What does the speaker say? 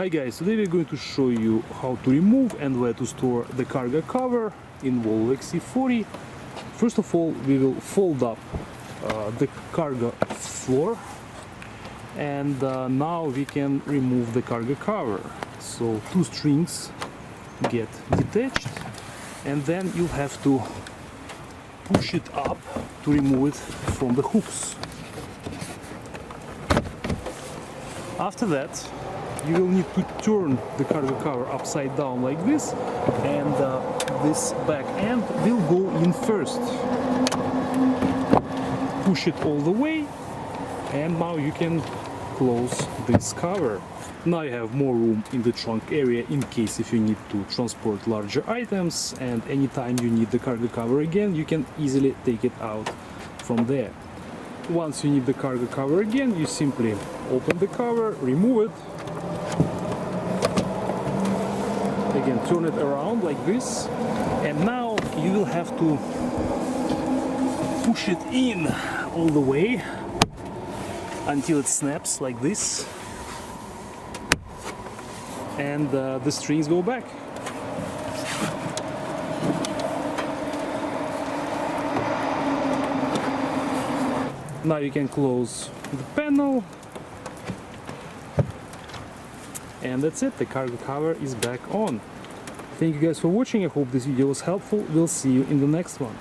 Hi guys, today we're going to show you how to remove and where to store the cargo cover in Volvo XC40. First of all, we will fold up the cargo floor, and now we can remove the cargo cover. So two strings get detached, and then you have to push it up to remove it from the hooks. After that, you will need to turn the cargo cover upside down like this, and this back end will go in first. Push it all the way, and now you can close this cover. Now you have more room in the trunk area in case if you need to transport larger items, and anytime you need the cargo cover again, you can easily take it out from there. Once you need the cargo cover again, you simply open the cover, remove it, again turn it around like this, and now you will have to push it in all the way until it snaps like this, and the strings go back. Now you can close the panel, and that's it, the cargo cover is back on. Thank you guys for watching, I hope this video was helpful, we'll see you in the next one.